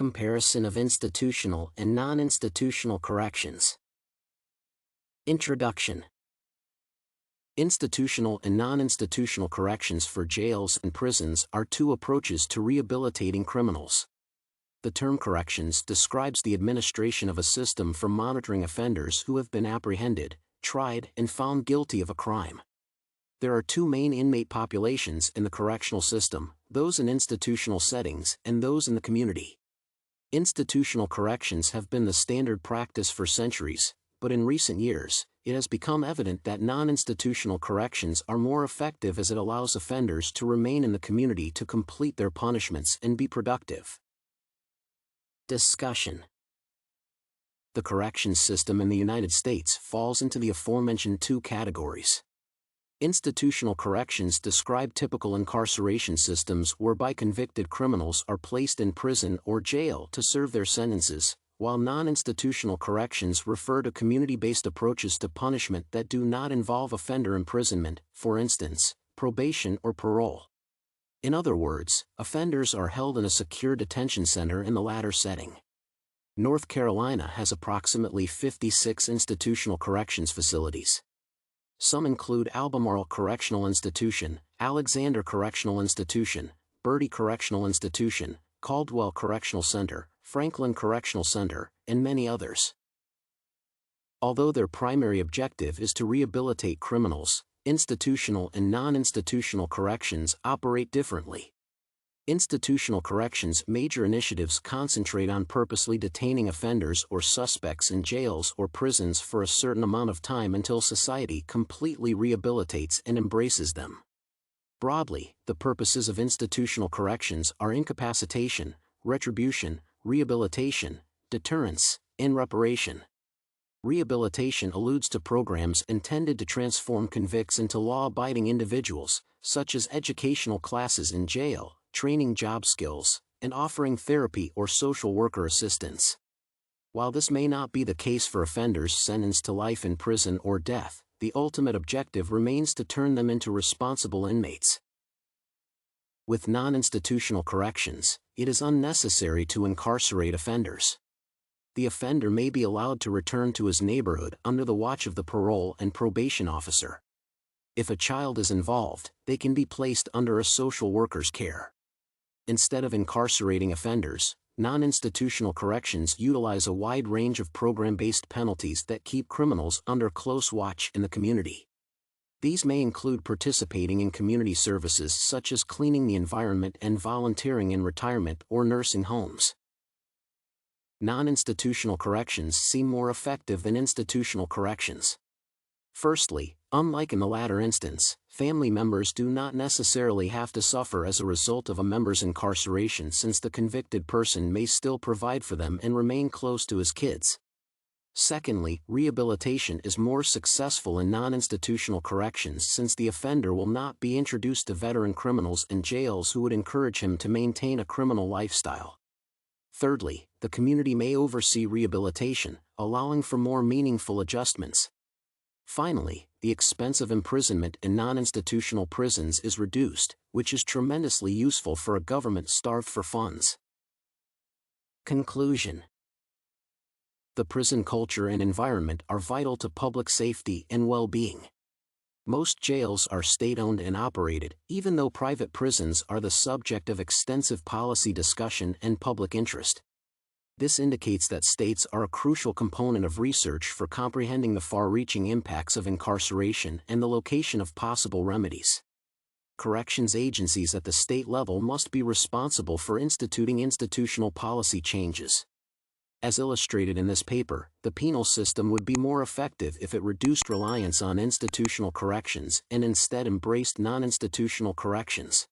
comparison of institutional and non-institutional corrections. Introduction. Institutional and non-institutional corrections for jails and prisons are two approaches to rehabilitating criminals. The term corrections describes the administration of a system for monitoring offenders who have been apprehended, tried, and found guilty of a crime. There are two main inmate populations in the correctional system, those in institutional settings and those in the community. Institutional corrections have been the standard practice for centuries, but in recent years, it has become evident that non-institutional corrections are more effective as it allows offenders to remain in the community to complete their punishments and be productive. Discussion. The corrections system in the United States falls into the aforementioned two categories. Institutional corrections describe typical incarceration systems whereby convicted criminals are placed in prison or jail to serve their sentences, while non-institutional corrections refer to community-based approaches to punishment that do not involve offender imprisonment, for instance, probation or parole. In other words, offenders are held in a secure detention center in the latter setting. North Carolina has approximately 56 institutional corrections facilities. Some include Albemarle Correctional Institution, Alexander Correctional Institution, Bertie Correctional Institution, Caldwell Correctional Center, Franklin Correctional Center, and many others. Although their primary objective is to rehabilitate criminals, institutional and non-institutional corrections operate differently. Institutional corrections major initiatives concentrate on purposely detaining offenders or suspects in jails or prisons for a certain amount of time until society completely rehabilitates and embraces them. Broadly, the purposes of institutional corrections are incapacitation, retribution, rehabilitation, deterrence, and reparation. Rehabilitation alludes to programs intended to transform convicts into law-abiding individuals, such as educational classes in jail, training job skills, and offering therapy or social worker assistance. While this may not be the case for offenders sentenced to life in prison or death, the ultimate objective remains to turn them into responsible inmates. With non-institutional corrections, it is unnecessary to incarcerate offenders. The offender may be allowed to return to his neighborhood under the watch of the parole and probation officer. If a child is involved, they can be placed under a social worker's care. Instead of incarcerating offenders, non-institutional corrections utilize a wide range of program-based penalties that keep criminals under close watch in the community. These may include participating in community services such as cleaning the environment and volunteering in retirement or nursing homes. Non-institutional corrections seem more effective than institutional corrections. Firstly, unlike in the latter instance, family members do not necessarily have to suffer as a result of a member's incarceration, since the convicted person may still provide for them and remain close to his kids. Secondly, rehabilitation is more successful in non-institutional corrections since the offender will not be introduced to veteran criminals in jails who would encourage him to maintain a criminal lifestyle. Thirdly, the community may oversee rehabilitation, allowing for more meaningful adjustments. Finally, the expense of imprisonment in non-institutional prisons is reduced, which is tremendously useful for a government starved for funds. Conclusion. The prison culture and environment are vital to public safety and well-being. Most jails are state-owned and operated, even though private prisons are the subject of extensive policy discussion and public interest. This indicates that states are a crucial component of research for comprehending the far-reaching impacts of incarceration and the location of possible remedies. Corrections agencies at the state level must be responsible for instituting institutional policy changes. As illustrated in this paper, the penal system would be more effective if it reduced reliance on institutional corrections and instead embraced non-institutional corrections.